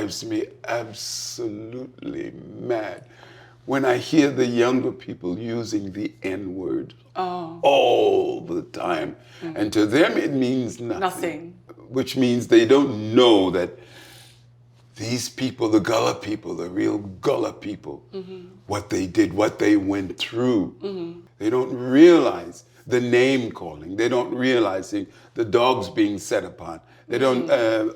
drives me absolutely mad when I hear the younger people using the N-word all the time. Mm-hmm. And to them, it means nothing. Which means they don't know that these people, the Gullah people, the real Gullah people, what they did, what they went through, they don't realize the name calling. They don't realize the dogs being set upon. They don't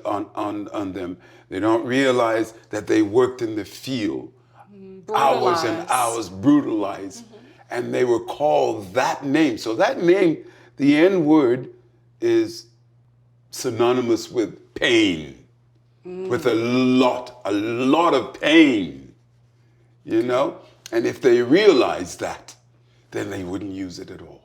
on them. They don't realize that they worked in the field, hours and hours, brutalized, and they were called that name. So that name, the N-word, is synonymous with pain. With a lot of pain, you know? And if they realize that, then they wouldn't use it at all.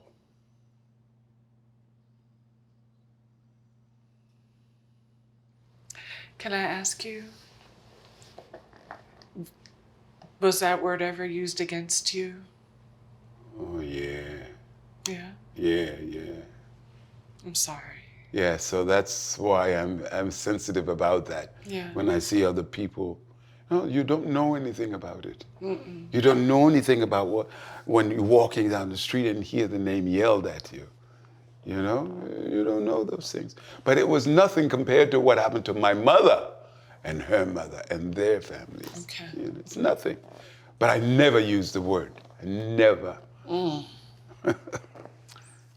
Can I ask you, was that word ever used against you? Oh, yeah. Yeah? Yeah. I'm sorry. Yeah, so that's why I'm sensitive about that. Yeah. When I see other people, no, you don't know anything about it. You don't know anything about when you're walking down the street and hear the name yelled at you. You know, you don't know those things. But it was nothing compared to what happened to my mother and her mother and their families. Okay. You know, it's nothing. But I never used the word. I never.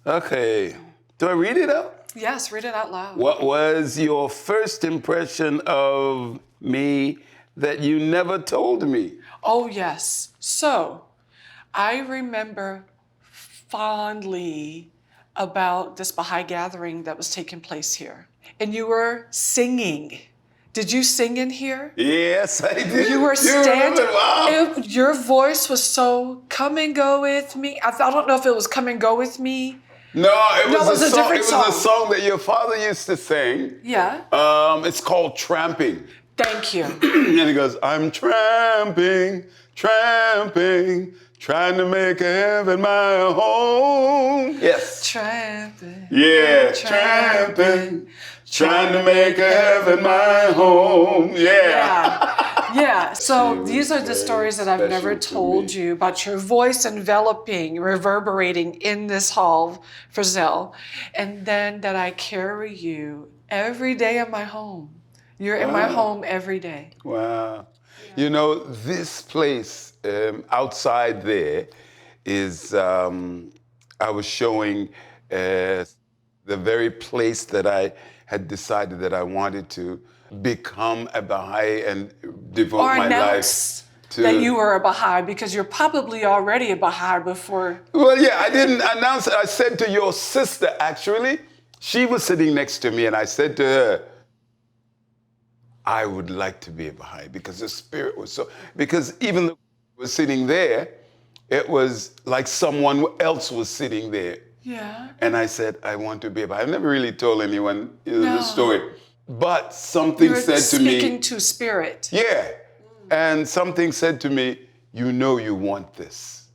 Okay. Do I read it out? Yes, read it out loud. What was your first impression of me that you never told me? Oh, yes. So, I remember fondly about this Baha'i gathering that was taking place here. And you were singing. Did you sing in here? Yes, I did. You were standing. Wow. Your voice was so, come and go with me. I don't know if it was come and go with me. No, it was a song. It was song. a song that your father used to sing. Yeah. It's called Tramping. Thank you. And he goes, I'm tramping, trying to make heaven my home. Yes. Tramping. Yeah, tramping, trying to make heaven my home. Yeah. So these are the stories that I've never told you about your voice enveloping, reverberating in this hall for Zell. And then that I carry you every day in my home. You're in my home every day. Wow. Yeah. You know, this place outside there is, I was showing the very place that I had decided that I wanted to become a Baha'i and devote my life to. That you were a Baha'i, because you're probably already a Baha'i before. Well, yeah, I didn't announce it. I said to your sister, actually, she was sitting next to me, and I said to her, I would like to be a Baha'i, because the spirit was so, because even though I was sitting there, it was like someone else was sitting there. Yeah. And I said, I want to be a Baha'i. I've never really told anyone the story. But something said to me. Speaking to spirit. Yeah. And something said to me, you know you want this.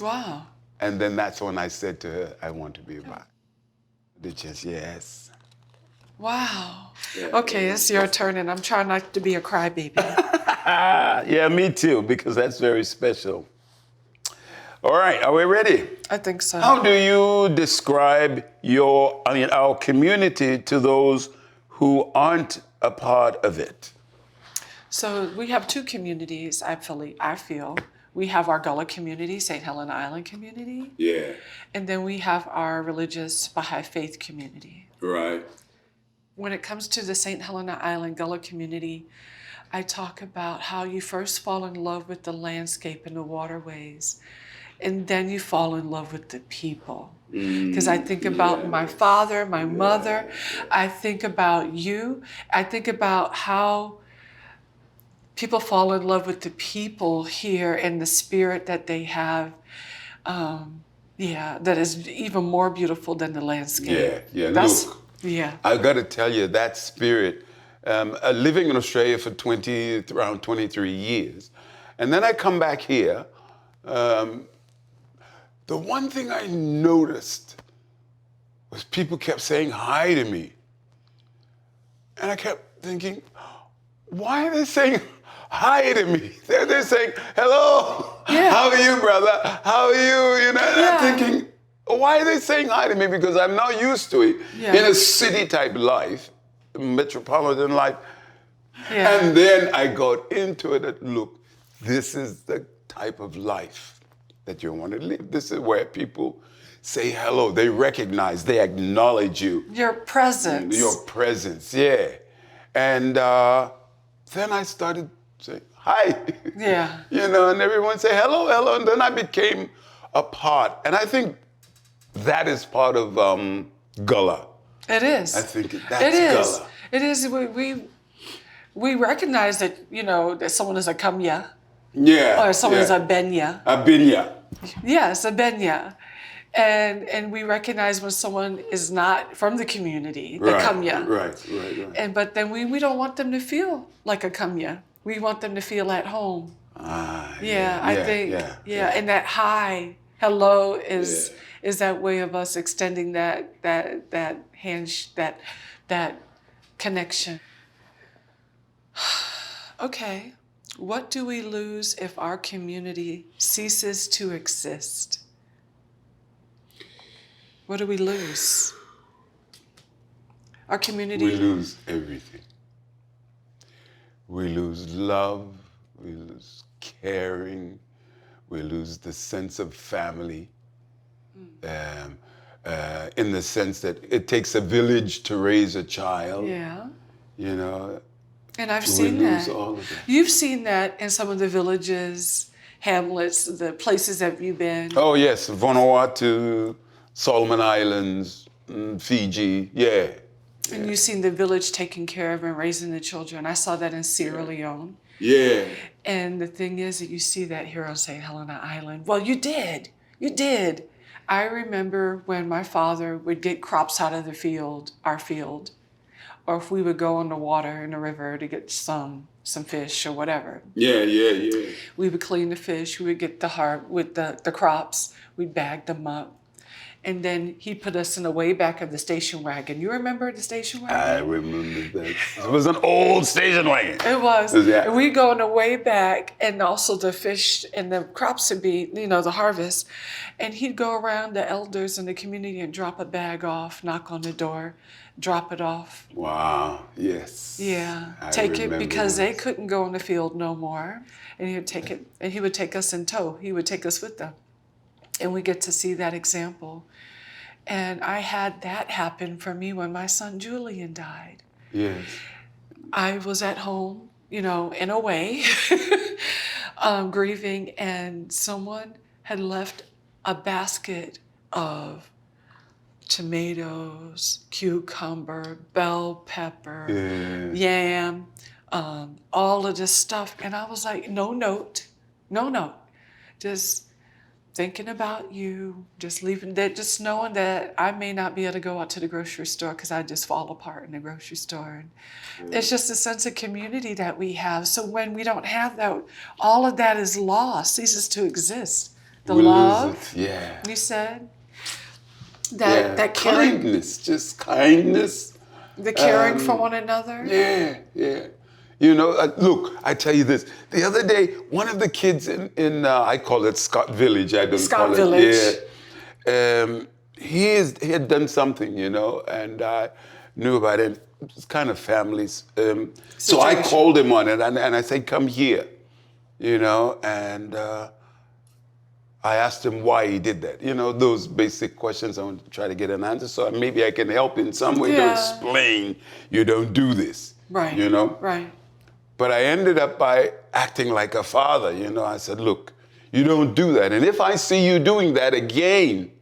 Wow. And then that's when I said to her, I want to be a Baha'i. Just yes. Wow. Okay, it's your turn, and I'm trying not to be a crybaby. Yeah, me too, because that's very special. All right, are we ready? I think so. How do you describe our community to those who aren't a part of it? So we have two communities, I feel. We have our Gullah community, St. Helena Island community. Yeah. And then we have our religious Bahá'í Faith community. Right. When it comes to the St. Helena Island Gullah community, I talk about how you first fall in love with the landscape and the waterways, and then you fall in love with the people. Because I think about my father, my mother, I think about you, I think about how people fall in love with the people here and the spirit that they have, that is even more beautiful than the landscape. Yeah. Look, I got to tell you, that spirit, living in Australia for around 23 years, and then I come back here, the one thing I noticed was people kept saying hi to me. And I kept thinking, why are they saying hi to me? They're saying, hello, Yeah. how are you, brother? How are you? You know, and Yeah. I'm thinking, why are they saying hi to me? Because I'm not used to it. Yeah. In a city-type life, metropolitan life. Yeah. And then I got into it that, look, this is the type of life that you want to live. This is where people say hello. They recognize, they acknowledge you. Your presence. Your presence, yeah. And then I started saying, hi. Yeah. You know, and everyone say, hello, hello. And then I became a part. And I think that is part of Gullah. It is. I think that's it is. Gullah. It is. We recognize that, that someone is a kamya Yeah. or someone is yeah. a benya. A binya. Yes, a benya. And we recognize when someone is not from the community, the kamya. Right. But then we don't want them to feel like a kamya. We want them to feel at home. I think. Yeah. And that hi, hello is that way of us extending that connection. Okay, what do we lose if our community ceases to exist? What do we lose? Our community. We lose everything. We lose love, we lose caring, we lose the sense of family. In the sense that it takes a village to raise a child. Yeah. You know. And I've seen that. We lose all of that. You've seen that in some of the villages, hamlets, the places that you've been. Oh yes, Vanuatu, Solomon Islands, Fiji, yeah. And you've seen the village taking care of and raising the children. I saw that in Sierra Leone. Yeah. And the thing is that you see that here on St. Helena Island. Well, you did. You did. I remember when my father would get crops out of the field, our field, or if we would go on the water in the river to get some fish or whatever. Yeah. We would clean the fish. We would get the crops. We'd bag them up. And then he put us in the way back of the station wagon. You remember the station wagon? I remember that. It was an old station wagon. It was. Yeah. And we'd go in the way back, and also the fish and the crops would be, the harvest. And he'd go around the elders in the community and drop a bag off, knock on the door, drop it off. Wow, yes. Yeah. I Take it because that. they couldn't go in the field no more. And he would take it, and he would take us in tow. He would take us with them. And we get to see that example. And I had that happen for me when my son Julian died. Yes. I was at home, in a way, grieving, and someone had left a basket of tomatoes, cucumber, bell pepper, yam, all of this stuff. And I was like, no note, just thinking about you, just leaving that, just knowing that I may not be able to go out to the grocery store because I just fall apart in the grocery store. And it's just a sense of community that we have. So when we don't have that, all of that is lost, ceases to exist. The love, you said, that caring, kindness. The caring for one another. Yeah. Look, I tell you this. The other day, one of the kids in I call it Scott Village. I don't Scott call Village. it. Yeah. He had done something, and I knew about it. It's kind of families. So I called him on it, and I said, "Come here," and I asked him why he did that. Those basic questions I want to try to get an answer. So maybe I can help in some way to explain. You don't do this. Right. Right. But I ended up by acting like a father, I said, look, you don't do that. And if I see you doing that again,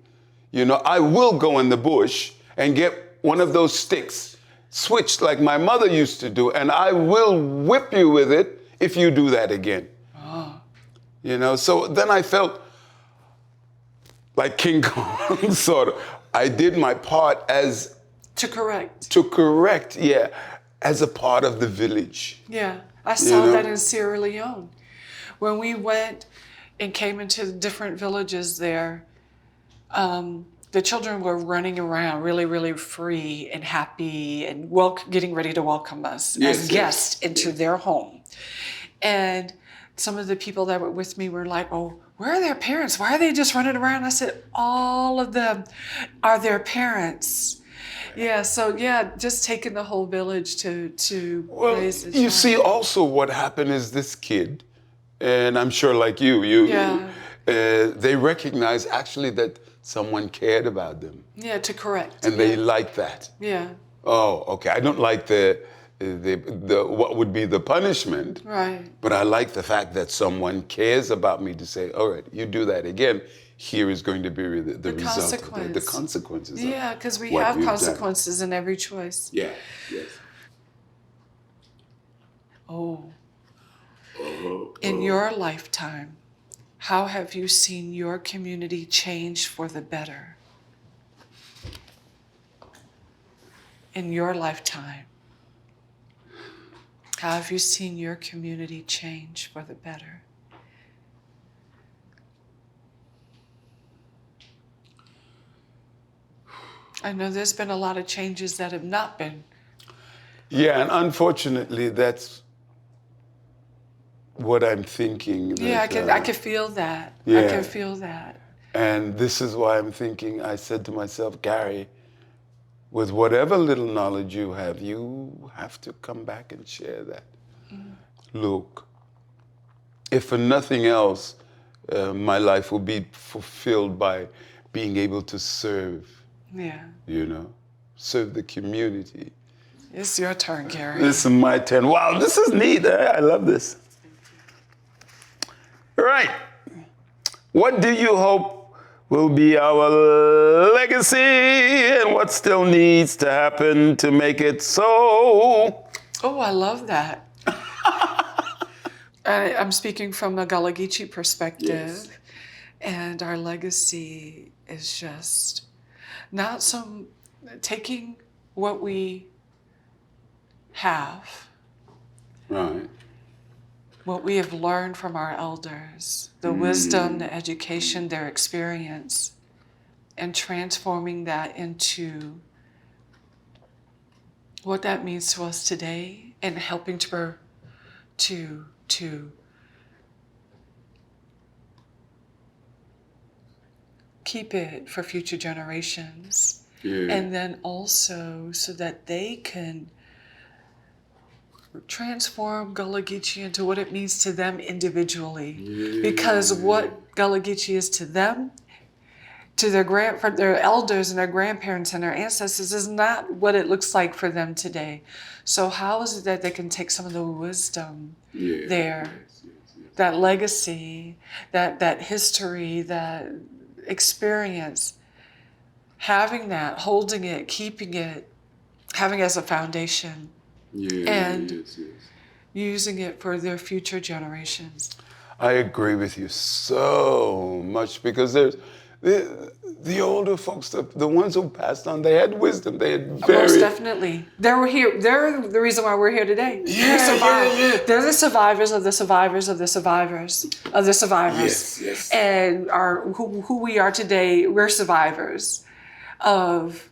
I will go in the bush and get one of those sticks, switched like my mother used to do, and I will whip you with it if you do that again. Oh. So then I felt like King Kong, sort of. I did my part as... To correct, as a part of the village. Yeah, I saw that in Sierra Leone. When we went and came into different villages there, the the children were running around really, really free and happy and getting ready to welcome us as guests into their home. And some of the people that were with me were like, oh, where are their parents? Why are they just running around? I said, all of them are their parents. Yeah, so just taking the whole village to raise the child. You see, also what happened is this kid, and I'm sure like you they recognize actually that someone cared about them. Yeah, to correct. And they like that. Yeah. Oh, okay. I don't like the what would be the punishment. Right. But I like the fact that someone cares about me to say, all right, you do that again. Here is going to be the result of it, the consequences. Yeah, because we have consequences in every choice. Yeah, yes. In your lifetime, how have you seen your community change for the better? In your lifetime, how have you seen your community change for the better? I know there's been a lot of changes that have not been. Yeah, and unfortunately, that's what I'm thinking. Yeah, I can feel that. Yeah. I can feel that. And this is why I'm thinking, I said to myself, Gary, with whatever little knowledge you have to come back and share that. Look, if for nothing else, my life will be fulfilled by being able to serve. Yeah. Serve the community. It's your turn, Gary. This is my turn. Wow, this is neat. I love this. Right. What do you hope will be our legacy, and what still needs to happen to make it so? Oh, I love that. I'm speaking from a Gullah Geechee perspective, yes. And our legacy is just not some taking what we have, right, what we have learned from our elders, the wisdom, the education, their experience, and transforming that into what that means to us today, and helping to keep it for future generations. Yeah. And then also so that they can transform Gullah Geechee into what it means to them individually. Yeah. Because what Gullah Geechee is to them, to their elders and their grandparents and their ancestors, is not what it looks like for them today. So how is it that they can take some of the wisdom there, that legacy, that history, that experience, having that, holding it, keeping it, having it as a foundation, and using it for their future generations. I agree with you so much, because there's the older folks, the ones who passed on, they had wisdom. They had most definitely. They were here. They're the reason why we're here today. Yeah. They're the survivors of the survivors of the survivors of the survivors. Yes. And who we are today, we're survivors of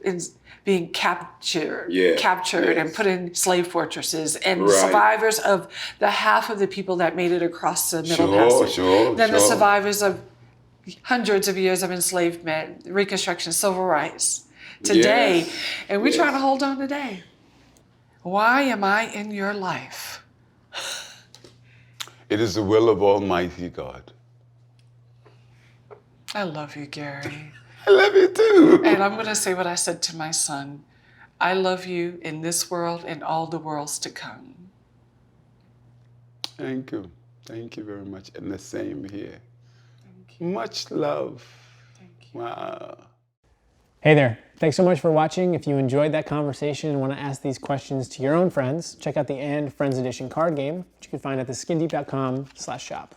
being captured and put in slave fortresses, and survivors of the half of the people that made it across the Middle Passage. Then the survivors of hundreds of years of enslavement, Reconstruction, civil rights today, and we're trying to hold on today. Why am I in your life? It is the will of Almighty God. I love you, Gary. I love you too. And I'm going to say what I said to my son. I love you in this world and all the worlds to come. Thank you. Thank you very much. And the same here. Much love. Thank you. Wow. Hey there. Thanks so much for watching. If you enjoyed that conversation and want to ask these questions to your own friends, check out the And Friends Edition card game, which you can find at theskindeep.com/shop.